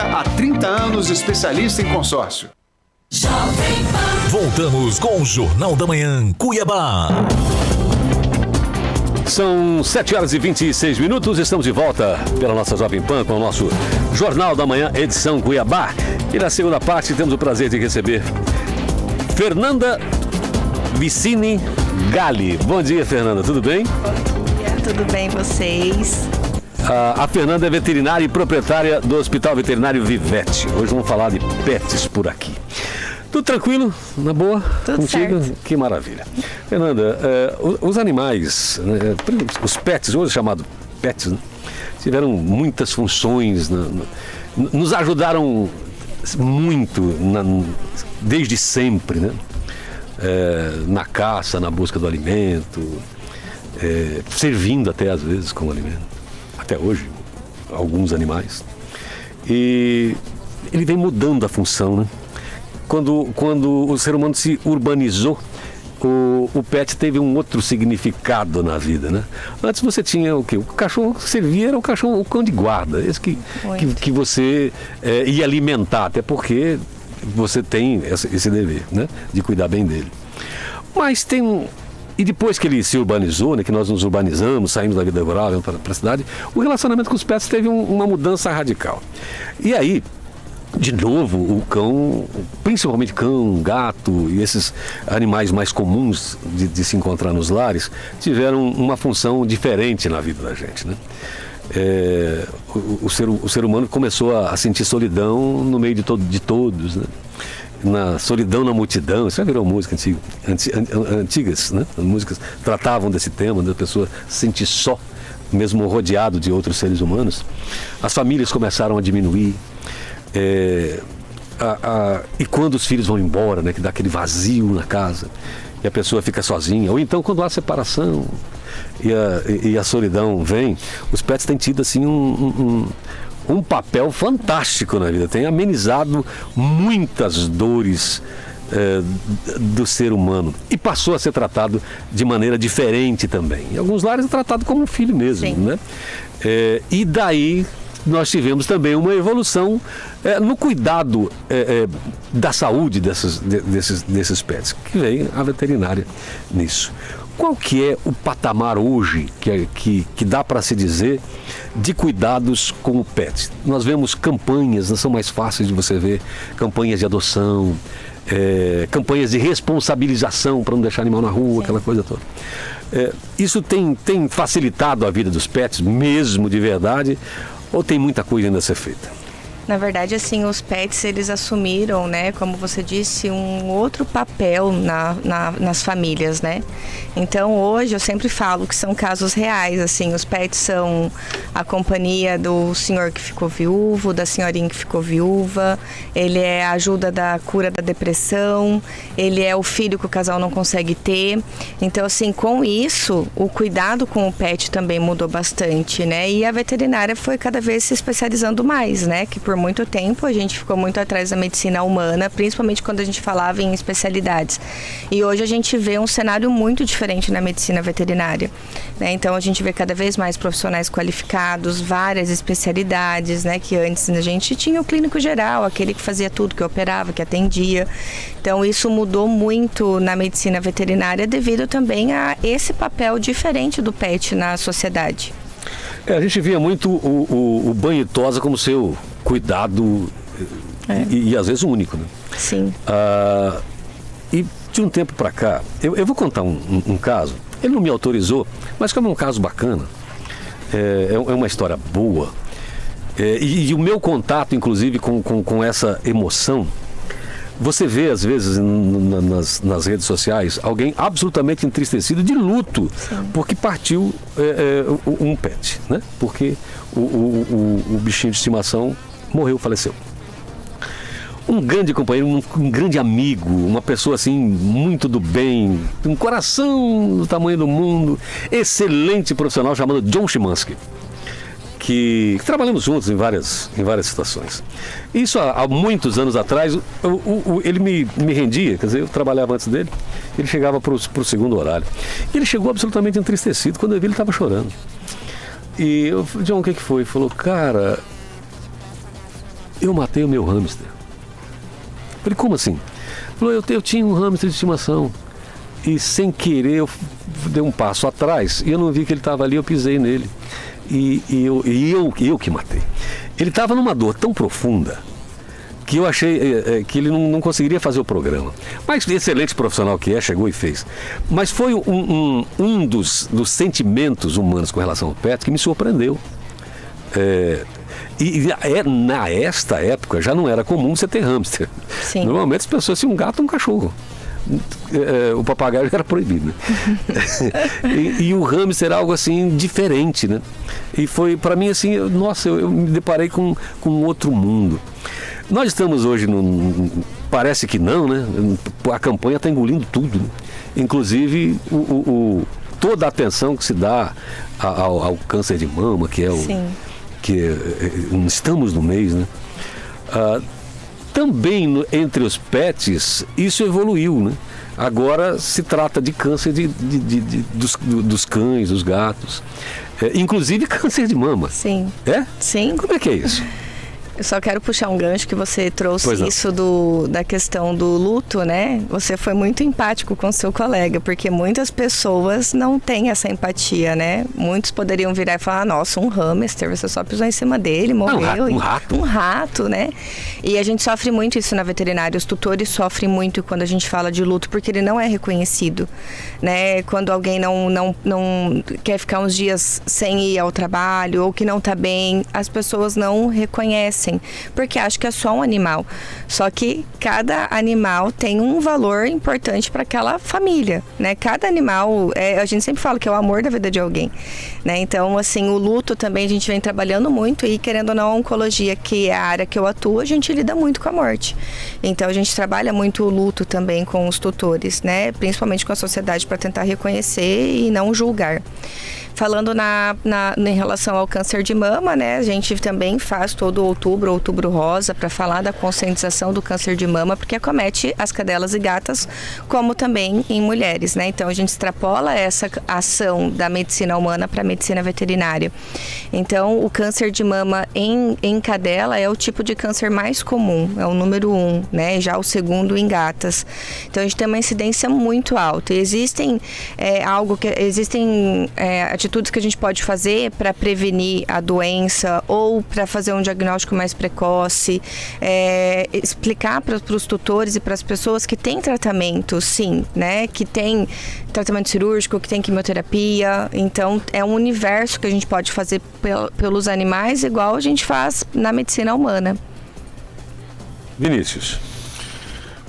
Clínica, há 30 anos especialista em consórcio. Voltamos com o Jornal da Manhã, Cuiabá. São 7h26, estamos de volta pela nossa Jovem Pan com o nosso Jornal da Manhã, edição Cuiabá. E na segunda parte temos o prazer de receber Fernanda Vicini Galli. Bom dia, Fernanda, tudo bem? Bom dia, tudo bem vocês? A Fernanda é veterinária e proprietária do Hospital Veterinário Vivete. Hoje vamos falar de pets por aqui. Tudo tranquilo? Na boa? Tudo contigo? certo. Que maravilha. Fernanda, os animais, os pets, hoje chamados pets, né, tiveram muitas funções, nos ajudaram muito desde sempre, né? Na caça, na busca do alimento, servindo até às vezes como alimento. Até hoje, alguns animais. E ele vem mudando a função, né? Quando o ser humano se urbanizou, o pet teve um outro significado na vida, né? Antes você tinha o quê? O cachorro que servia era o cão de guarda, esse que você ia alimentar, até porque você tem esse dever, né? De cuidar bem dele. Mas e depois que ele se urbanizou, né, que nós nos urbanizamos, saímos da vida rural para a cidade, o relacionamento com os pets teve uma mudança radical. E aí, de novo, o cão, principalmente cão, gato e esses animais mais comuns de se encontrar nos lares, tiveram uma função diferente na vida da gente, né? O ser humano começou a sentir solidão no meio de todos, né? Na solidão na multidão, isso já virou música antigas, né? As músicas tratavam desse tema, da pessoa se sentir só, mesmo rodeado de outros seres humanos. As famílias começaram a diminuir. E quando os filhos vão embora, né, que dá aquele vazio na casa e a pessoa fica sozinha, ou então quando há separação e a solidão vem, os pets têm tido assim um papel fantástico na vida, tem amenizado muitas dores do ser humano e passou a ser tratado de maneira diferente também. Em alguns lares é tratado como um filho mesmo, sim, né? E daí nós tivemos também uma evolução no cuidado da saúde desses pets, que vem a veterinária nisso. Qual que é o patamar hoje que dá para se dizer de cuidados com o pet? Nós vemos campanhas, não são mais fáceis de você ver, campanhas de adoção, campanhas de responsabilização para não deixar animal na rua, sim, aquela coisa toda. Isso tem facilitado a vida dos pets mesmo de verdade? Ou tem muita coisa ainda a ser feita? Na verdade, assim, os pets, eles assumiram, né, como você disse, um outro papel nas famílias, né? Então, hoje, eu sempre falo que são casos reais, assim, os pets são a companhia do senhor que ficou viúvo, da senhorinha que ficou viúva, ele é a ajuda da cura da depressão, ele é o filho que o casal não consegue ter. Então, assim, com isso, o cuidado com o pet também mudou bastante, né? E a veterinária foi cada vez se especializando mais, né? Que por muito tempo a gente ficou muito atrás da medicina humana, principalmente quando a gente falava em especialidades. E hoje a gente vê um cenário muito diferente na medicina veterinária, né? Então a gente vê cada vez mais profissionais qualificados, várias especialidades, né? Que antes a gente tinha o clínico geral, aquele que fazia tudo, que operava, que atendia. Então isso mudou muito na medicina veterinária devido também a esse papel diferente do pet na sociedade. A gente via muito o banho e tosa como seu cuidado e às vezes único, né? Sim. E de um tempo para cá, eu vou contar um caso, ele não me autorizou, mas como é um caso bacana, é uma história boa, e o meu contato, inclusive, com essa emoção, você vê às vezes nas redes sociais alguém absolutamente entristecido, de luto, sim, porque partiu um pet, né? Porque o bichinho de estimação morreu, faleceu. Um grande companheiro, um grande amigo, uma pessoa assim muito do bem, um coração do tamanho do mundo, excelente profissional chamado John Szymanski, que trabalhamos juntos em várias situações. Isso há muitos anos atrás, ele me rendia, quer dizer, eu trabalhava antes dele, ele chegava para o segundo horário. E ele chegou absolutamente entristecido, quando eu vi ele estava chorando. E eu falei, John, o que foi? Ele falou, cara, eu matei o meu hamster. Falei, como assim? Falou, eu tinha um hamster de estimação e sem querer eu dei um passo atrás e eu não vi que ele estava ali, eu pisei nele e eu que matei. Ele estava numa dor tão profunda que eu achei que ele não conseguiria fazer o programa. Mas excelente profissional que é, chegou e fez. Mas foi um dos sentimentos humanos com relação ao pet que me surpreendeu. Nesta época já não era comum você ter hamster. Sim. Normalmente as pessoas tinham um gato ou um cachorro. O papagaio já era proibido, né? e o hamster era algo assim diferente, né? E foi para mim assim, nossa, eu me deparei com outro mundo. Nós estamos hoje parece que não, né? A campanha está engolindo tudo, né? Inclusive toda a atenção que se dá ao câncer de mama, que é estamos no mês, né? Também entre os pets isso evoluiu, né? Agora se trata de câncer dos cães, dos gatos, inclusive câncer de mama. Sim. É? Sim. Como é que é isso? Eu só quero puxar um gancho que você trouxe isso da questão do luto, né? Você foi muito empático com seu colega, porque muitas pessoas não têm essa empatia, né? Muitos poderiam virar e falar, nossa, um hamster, você só pisou em cima dele, morreu. Um rato. Um rato, né? E a gente sofre muito isso na veterinária, os tutores sofrem muito quando a gente fala de luto, porque ele não é reconhecido, né? Quando alguém não quer ficar uns dias sem ir ao trabalho, ou que não tá bem, as pessoas não reconhecem, porque acho que é só um animal. Só que cada animal tem um valor importante para aquela família, né? Cada animal, a gente sempre fala que é o amor da vida de alguém, né? Então, assim, o luto também a gente vem trabalhando muito e, querendo ou não, a oncologia, que é a área que eu atuo, a gente lida muito com a morte. Então, a gente trabalha muito o luto também com os tutores, né? Principalmente com a sociedade, para tentar reconhecer e não julgar. Falando em relação ao câncer de mama, né? A gente também faz todo outubro rosa, para falar da conscientização do câncer de mama, porque acomete as cadelas e gatas, como também em mulheres, né? Então a gente extrapola essa ação da medicina humana para a medicina veterinária. Então o câncer de mama em cadela é o tipo de câncer mais comum, é o número 1, né? Já o segundo em gatas. Então a gente tem uma incidência muito alta. E existem atitudes que a gente pode fazer para prevenir a doença ou para fazer um diagnóstico mais precoce, explicar para os tutores e para as pessoas que tem tratamento, sim, né? Que tem tratamento cirúrgico, que tem quimioterapia. Então, é um universo que a gente pode fazer pelos animais, igual a gente faz na medicina humana. Vinícius.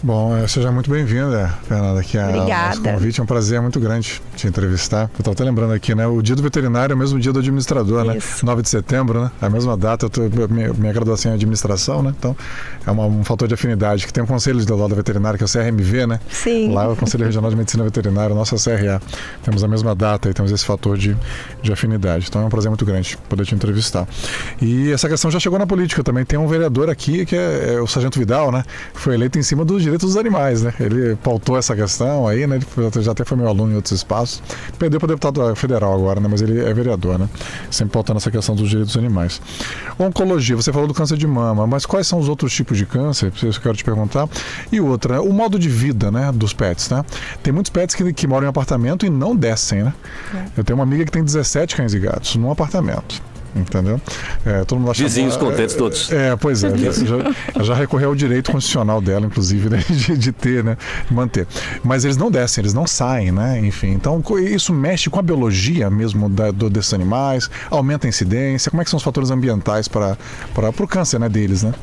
Bom, seja muito bem-vinda, Fernanda, aqui ao nosso convite. É um prazer muito grande te entrevistar. Eu estava até lembrando aqui, né? O dia do veterinário é o mesmo dia do administrador, isso, né? 9 de setembro, né? É a mesma data. Minha graduação em administração, né? Então, é um fator de afinidade. Que tem um conselho de da veterinária, que é o CRMV, né? Sim. Lá é o Conselho Regional de Medicina Veterinária, nossa CRA. Temos a mesma data e temos esse fator de afinidade. Então, é um prazer muito grande poder te entrevistar. E essa questão já chegou na política também. Tem um vereador aqui, que é o Sargento Vidal, né? Foi eleito em cima dos direitos dos animais, né? Ele pautou essa questão aí, né? Ele já até foi meu aluno em outros espaços. Perdeu para deputado federal agora, né? Mas ele é vereador, né? Sempre pautando essa questão dos direitos dos animais. Oncologia, você falou do câncer de mama, mas quais são os outros tipos de câncer? Isso eu quero te perguntar. E outra, o modo de vida, né? Dos pets, né? Tem muitos pets que moram em apartamento e não descem, né? Eu tenho uma amiga que tem 17 cães e gatos num apartamento. Entendeu? Todo mundo acha vizinhos contentes todos. Pois é. Já recorreu ao direito constitucional dela, inclusive, né, de ter, né? De manter. Mas eles não descem, eles não saem, né? Enfim, então isso mexe com a biologia mesmo desses animais, aumenta a incidência. Como é que são os fatores ambientais para o câncer, né, deles, né?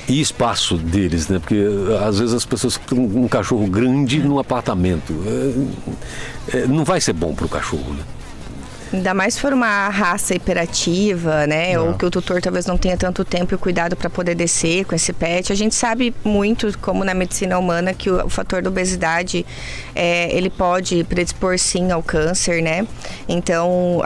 E espaço deles, né? Porque às vezes as pessoas têm um cachorro grande num apartamento. Não vai ser bom para o cachorro, né? Ainda mais se for uma raça hiperativa, né? Ou que o tutor talvez não tenha tanto tempo e cuidado para poder descer com esse pet. A gente sabe muito, como na medicina humana, que o fator da obesidade, ele pode predispor sim ao câncer, né? Então,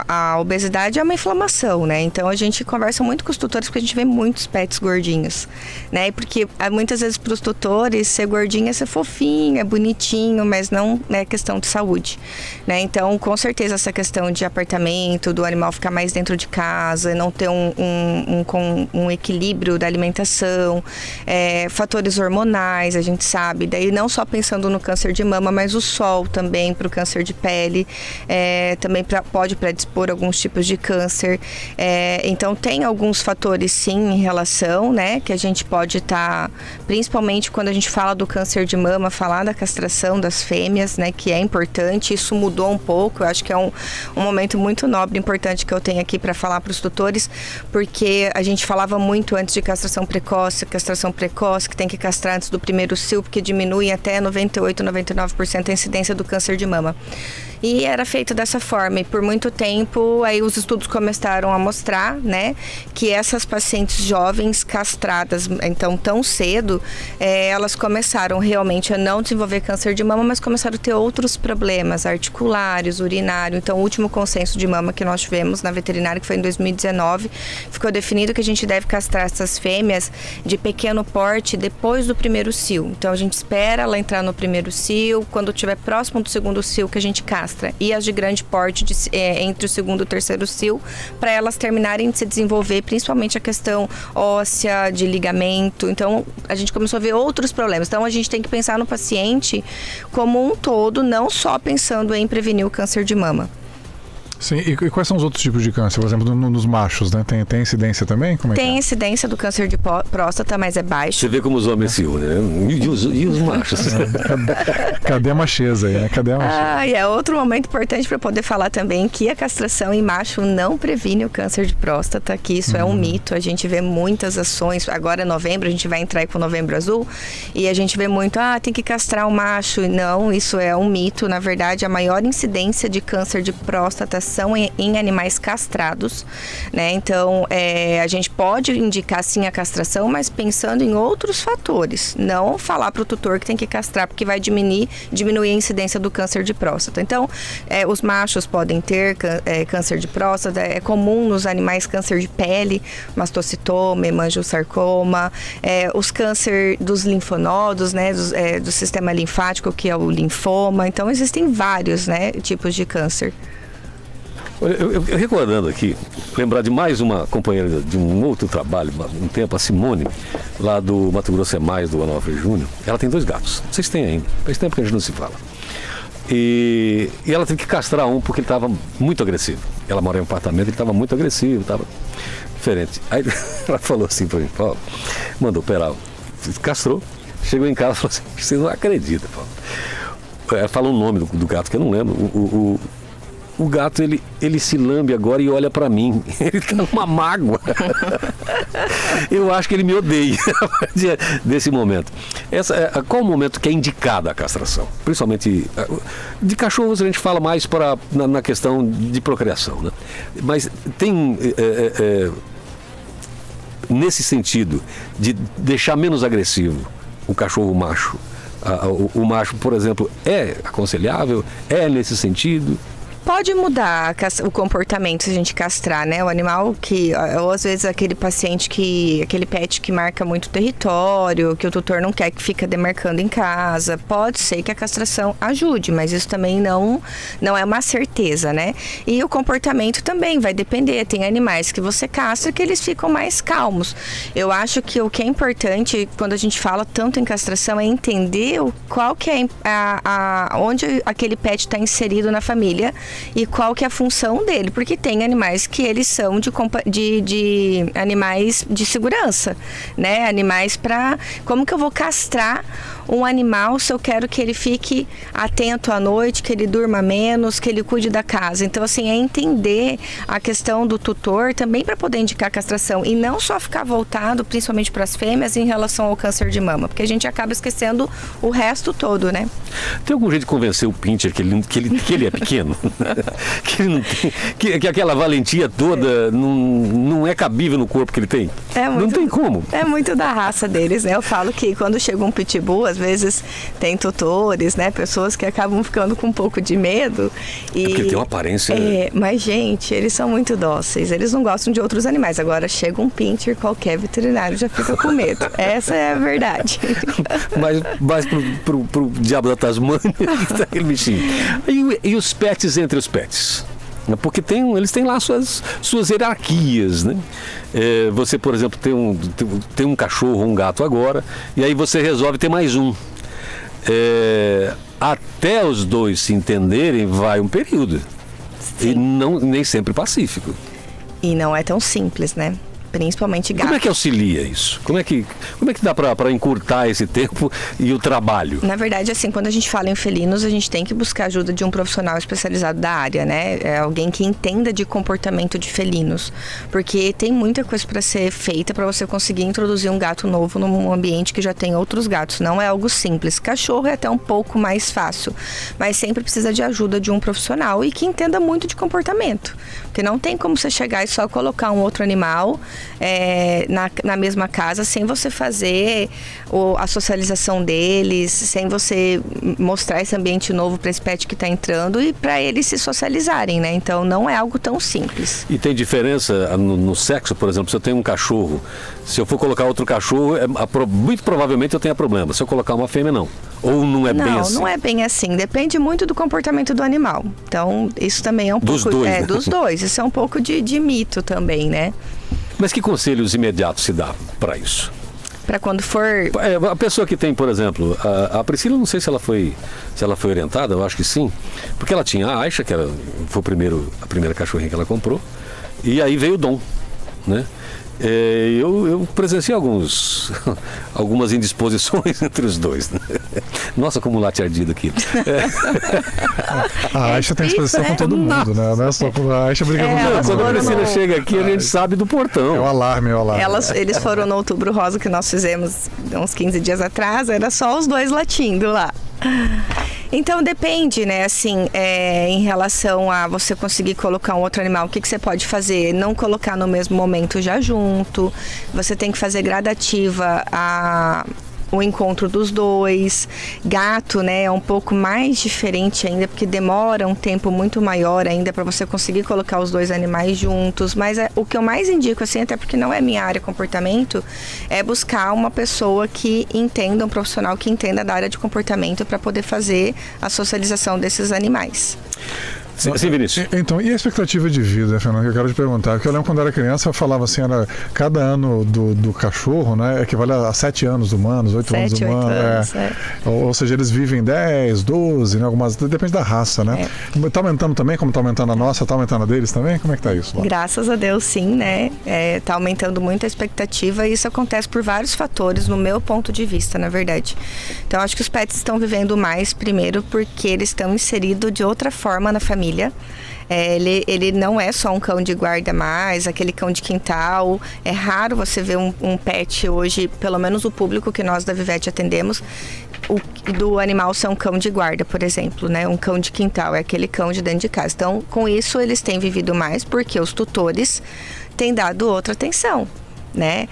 a obesidade é uma inflamação, né? Então, a gente conversa muito com os tutores porque a gente vê muitos pets gordinhos, né? Porque muitas vezes para os tutores, ser gordinho é ser fofinho, é bonitinho, mas não é questão de saúde, né? Então, com certeza certeza essa questão de apartamento, do animal ficar mais dentro de casa, não ter um equilíbrio da alimentação, fatores hormonais, a gente sabe, daí não só pensando no câncer de mama, mas o sol também para o câncer de pele, também pode predispor alguns tipos de câncer, então tem alguns fatores sim em relação, né, que a gente pode estar, principalmente quando a gente fala do câncer de mama, falar da castração das fêmeas, né, que é importante, isso mudou um pouco, eu acho que é um momento muito nobre, importante que eu tenho aqui para falar para os tutores, porque a gente falava muito antes de castração precoce, que tem que castrar antes do primeiro cio, porque diminui até 98, 99% a incidência do câncer de mama. E era feito dessa forma, e por muito tempo aí os estudos começaram a mostrar, né, que essas pacientes jovens castradas, então tão cedo, elas começaram realmente a não desenvolver câncer de mama, mas começaram a ter outros problemas articulares, urinário. Então o último consenso de mama que nós tivemos na veterinária, que foi em 2019, ficou definido que a gente deve castrar essas fêmeas de pequeno porte depois do primeiro cio. Então a gente espera ela entrar no primeiro cio, quando estiver próximo do segundo cio que a gente castra. E as de grande porte entre o segundo e o terceiro cio, para elas terminarem de se desenvolver, principalmente a questão óssea, de ligamento. Então a gente começou a ver outros problemas. Então a gente tem que pensar no paciente como um todo, não só pensando em prevenir o câncer de mama. Sim, e quais são os outros tipos de câncer? Por exemplo, nos machos, né? Tem incidência também? Como tem incidência do câncer de próstata, mas é baixo. Você vê como os homens se unem, né? E os machos? Cadê a macheza aí, né? Cadê a macheza? E é outro momento importante para poder falar também que a castração em macho não previne o câncer de próstata, que isso é um mito. A gente vê muitas ações, agora é novembro, a gente vai entrar aí com o Novembro Azul, e a gente vê muito, tem que castrar o macho. Não, isso é um mito. Na verdade, a maior incidência de câncer de próstata são em animais castrados, né? Então, a gente pode indicar sim a castração, mas pensando em outros fatores. Não falar para o tutor que tem que castrar, porque vai diminuir a incidência do câncer de próstata. Então, os machos podem ter câncer de próstata, é comum nos animais câncer de pele, mastocitoma, hemangiosarcoma, os câncer dos linfonodos, né? Do sistema linfático, que é o linfoma. Então, existem vários, né, tipos de câncer. Eu recordando aqui, lembrar de mais uma companheira de um outro trabalho, um tempo, a Simone, lá do Mato Grosso é Mais, do Onofre Júnior. Ela tem 2 gatos, vocês têm ainda, faz tempo que a gente não se fala. E ela teve que castrar um porque ele estava muito agressivo. Ela mora em um apartamento, ele estava muito agressivo, estava diferente. Aí ela falou assim para mim, Paulo, mandou operar, castrou, chegou em casa e falou assim, você não acredita, Paulo. Ela falou o nome do gato que eu não lembro, o gato, ele se lambe agora e olha pra mim. Ele tá numa mágoa. Eu acho que ele me odeia desse momento. Qual o momento que é indicada a castração? Principalmente de cachorros a gente fala mais na questão de procriação, né? Mas tem nesse sentido de deixar menos agressivo o cachorro macho. O macho, por exemplo, é aconselhável? É nesse sentido? Pode mudar o comportamento se a gente castrar, né? O animal ou às vezes aquele pet que marca muito território, que o tutor não quer que fica demarcando em casa, pode ser que a castração ajude, mas isso também não é uma certeza, né? E o comportamento também vai depender, tem animais que você castra que eles ficam mais calmos. Eu acho que o que é importante quando a gente fala tanto em castração é entender qual que é onde aquele pet está inserido na família e qual que é a função dele, porque tem animais que eles são de animais de segurança, né? Animais como que eu vou castrar um animal se eu quero que ele fique atento à noite, que ele durma menos, que ele cuide da casa. Então, assim, é entender a questão do tutor também para poder indicar a castração e não só ficar voltado, principalmente para as fêmeas, em relação ao câncer de mama, porque a gente acaba esquecendo o resto todo, né? Tem algum jeito de convencer o pincher que ele é pequeno? Que ele não tem, que aquela valentia toda não é cabível no corpo que ele tem? Não tem como. É muito da raça deles, né? Eu falo que quando chega um pitbull, às vezes tem tutores, né? Pessoas que acabam ficando com um pouco de medo. Porque porque ele tem uma aparência... Mas, gente, eles são muito dóceis. Eles não gostam de outros animais. Agora, chega um pincher, qualquer veterinário já fica com medo. Essa é a verdade. Mas pro diabo da Tasmânia, tá aquele bichinho. E os pets entre os pets? Porque eles têm lá suas hierarquias, né? Você, por exemplo, tem um cachorro ou um gato agora, e aí você resolve ter mais um. Até os dois se entenderem, vai um período. Sim. E nem sempre pacífico. E não é tão simples, né? Principalmente gato. Como é que auxilia isso? Como é que dá para encurtar esse tempo e o trabalho? Na verdade, assim, quando a gente fala em felinos, a gente tem que buscar a ajuda de um profissional especializado da área, né? Alguém que entenda de comportamento de felinos. Porque tem muita coisa para ser feita para você conseguir introduzir um gato novo num ambiente que já tem outros gatos. Não é algo simples. Cachorro é até um pouco mais fácil, mas sempre precisa de ajuda de um profissional e que entenda muito de comportamento. Porque não tem como você chegar e só colocar um outro animal na mesma casa sem você fazer a socialização deles, sem você mostrar esse ambiente novo para esse pet que está entrando e para eles se socializarem, né? Então não é algo tão simples. E tem diferença no sexo, por exemplo, se eu tenho um cachorro, se eu for colocar outro cachorro, muito provavelmente eu tenha problema. Se eu colocar uma fêmea, não. Ou não é bem assim? Não é bem assim. Depende muito do comportamento do animal. Então, isso também é um pouco... Dois, né? Dos dois. Isso é um pouco de mito também, né? Mas que conselhos imediatos se dá para isso? Para quando for... A pessoa que tem, por exemplo, a Priscila, não sei se ela foi orientada, eu acho que sim. Porque ela tinha a Aisha, que foi a primeira cachorrinha que ela comprou. E aí veio o Dom, né? Eu presenciei algumas indisposições entre os dois, né? Nossa, como late ardido aqui. A Aisha tem exposição com todo mundo, né? Não é só a Aisha briga com todo mundo. Quando a Priscila chega aqui, a gente sabe do portão. É o alarme. Eles foram no Outubro Rosa que nós fizemos uns 15 dias atrás, era só os dois latindo lá. Então depende, né, assim, em relação a você conseguir colocar um outro animal, o que você pode fazer? Não colocar no mesmo momento já junto, você tem que fazer gradativa o encontro dos dois. Gato, né, é um pouco mais diferente ainda, porque demora um tempo muito maior ainda para você conseguir colocar os dois animais juntos, mas o que eu mais indico, assim, até porque não é minha área comportamento, é buscar uma pessoa que entenda, um profissional que entenda da área de comportamento para poder fazer a socialização desses animais. Sim, Vinícius. Então, e a expectativa de vida, Fernando, que eu quero te perguntar? Porque eu lembro quando eu era criança, eu falava assim, cada ano do cachorro, né, equivale a 7 anos humanos, 8 anos humanos. Ou seja, eles vivem 10, 12, né, algumas, depende da raça, né? Tá aumentando também, como tá aumentando a nossa, tá aumentando a deles também? Como é que tá isso lá? Graças a Deus, sim, né? Tá aumentando muito a expectativa e isso acontece por vários fatores, no meu ponto de vista, na verdade. Então, acho que os pets estão vivendo mais, primeiro, porque eles estão inseridos de outra forma na família. Ele não é só um cão de guarda mais, aquele cão de quintal. É raro você ver um pet hoje, pelo menos o público que nós da Vivete atendemos, do animal ser um cão de guarda, por exemplo, né? Um cão de quintal, é aquele cão de dentro de casa. Então, com isso, eles têm vivido mais porque os tutores têm dado outra atenção, né?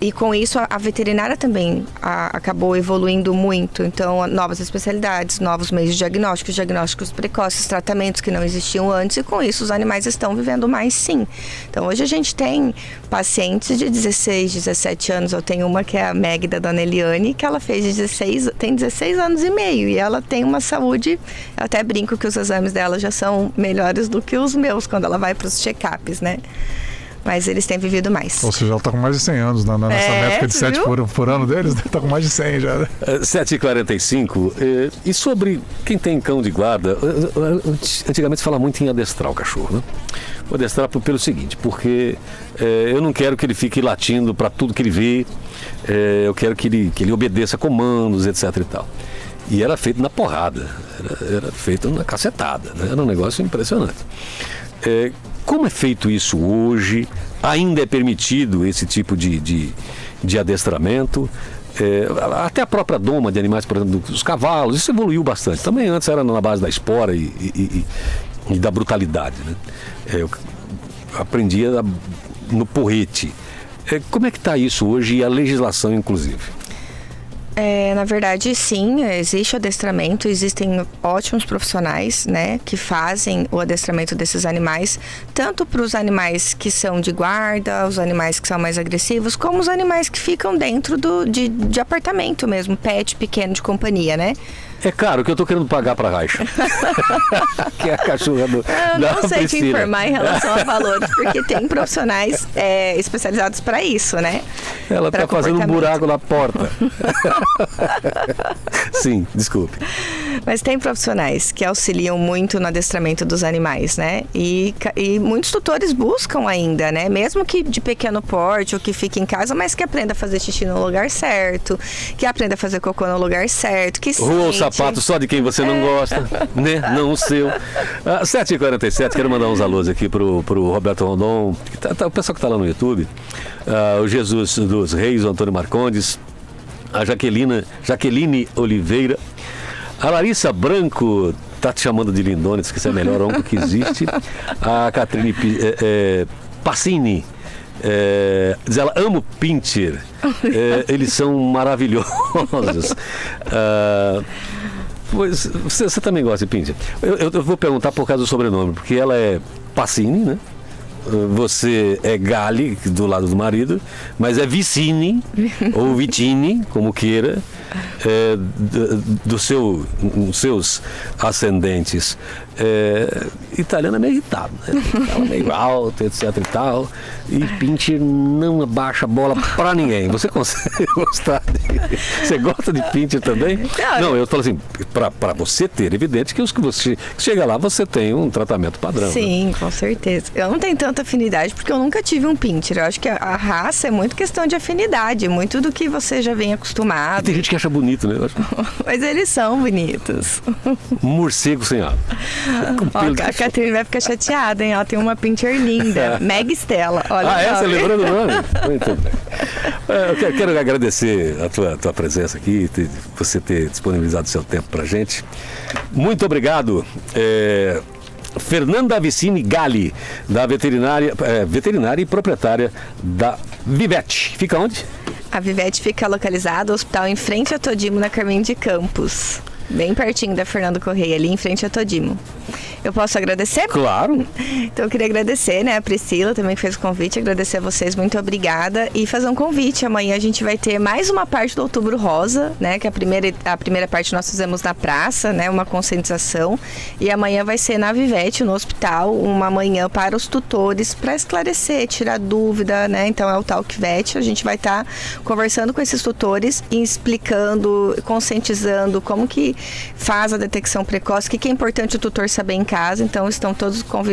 E com isso a veterinária também acabou evoluindo muito. Então, novas especialidades, novos meios de diagnósticos precoces, tratamentos que não existiam antes, e com isso os animais estão vivendo mais, sim. Então, hoje a gente tem pacientes de 16, 17 anos. Eu tenho uma que é a Meg, da Dona Eliane, que ela tem 16 anos e meio, e ela tem uma saúde, eu até brinco que os exames dela já são melhores do que os meus, quando ela vai para os check-ups, né? Mas eles têm vivido mais. Ou seja, ela está com mais de 100 anos nessa métrica de 7 por ano deles, está com mais de 100 já. Né? 7h45. E sobre quem tem cão de guarda, antigamente se fala muito em adestrar o cachorro, né? Vou adestrar pelo seguinte, porque eu não quero que ele fique latindo para tudo que ele vê, eu quero que ele obedeça comandos, etc e tal. E era feito na porrada, era feito na cacetada, né? Era um negócio impressionante. Como é feito isso hoje? Ainda é permitido esse tipo de adestramento? Até a própria doma de animais, por exemplo, dos cavalos, isso evoluiu bastante. Também antes era na base da espora e da brutalidade, né? Eu aprendia no porrete. Como é que está isso hoje e a legislação, inclusive? Na verdade, sim, existe o adestramento, existem ótimos profissionais, né, que fazem o adestramento desses animais, tanto para os animais que são de guarda, os animais que são mais agressivos, como os animais que ficam dentro de apartamento mesmo, pet pequeno de companhia, né? É caro, o que eu tô querendo pagar pra Raixa. Que é a cachorra do Eu da não sei te Priscila. informar em relação a valores, porque tem profissionais especializados para isso, né? Ela Pra tá fazendo um comportamento. buraco na porta. Sim, desculpe. Mas tem profissionais que auxiliam muito no adestramento dos animais, né? E muitos tutores buscam ainda, né? Mesmo que de pequeno porte ou que fique em casa, mas que aprenda a fazer xixi no lugar certo, que aprenda a fazer cocô no lugar certo, que Rua o sente. sapato só de quem você não gosta, né? Não o seu. 7h47, quero mandar uns alôs aqui pro Roberto Rondon, o pessoal que tá lá no YouTube, o Jesus dos Reis, o Antônio Marcondes, a Jaqueline Oliveira, a Larissa Branco, tá te chamando de lindona, diz que isso é a melhor onco que existe, a Catrine Passini, diz ela, amo Pinscher, eles são maravilhosos. Pois, você também gosta de Pinscher? Eu vou perguntar por causa do sobrenome, porque ela é Passini, né? Você é Gali, do lado do marido, mas é Vicini, ou Vitini, como queira, dos seus ascendentes. Italiano é meio irritado, né? Fala meio alto, etc e tal. E Pinscher não abaixa a bola pra ninguém. Você consegue gostar de... Você gosta de Pinscher também? Não, eu falo assim, pra você ter, evidente que os que você chega lá, você tem um tratamento padrão. Sim, né? com certeza. Eu não tenho tanta afinidade porque eu nunca tive um Pinscher. Eu acho que a raça é muito questão de afinidade, muito do que você já vem E acostumado. tem gente que acha bonito, né? Eu acho... Mas eles são bonitos. Morcego sem asa. Com Ó, pelo a que- Catrine vai ficar chateada, hein? Ela tem uma Pinscher linda, Meg Stella. Olha o Você nome. lembrou do nome? Muito bem. Eu quero agradecer a tua presença aqui, você ter disponibilizado seu tempo pra gente. Muito obrigado. Fernanda Vicini Gali, da veterinária e proprietária da Vivete. Fica onde? A Vivete fica localizada no hospital em frente a Todimo, na Carminho de Campos. Bem pertinho da Fernando Correia, ali em frente a Todimo. Eu posso agradecer? Claro. Então eu queria agradecer, né, a Priscila também que fez o convite, agradecer a vocês, muito obrigada, e fazer um convite. Amanhã a gente vai ter mais uma parte do Outubro Rosa, né, que a primeira parte nós fizemos na praça, né, uma conscientização, e amanhã vai ser na Vivete, no hospital, uma manhã para os tutores, para esclarecer, tirar dúvida, né, então é o Talk Vet, a gente vai estar conversando com esses tutores e explicando, conscientizando como que faz a detecção precoce, o que é importante o tutor saber em casa, então estão todos convidados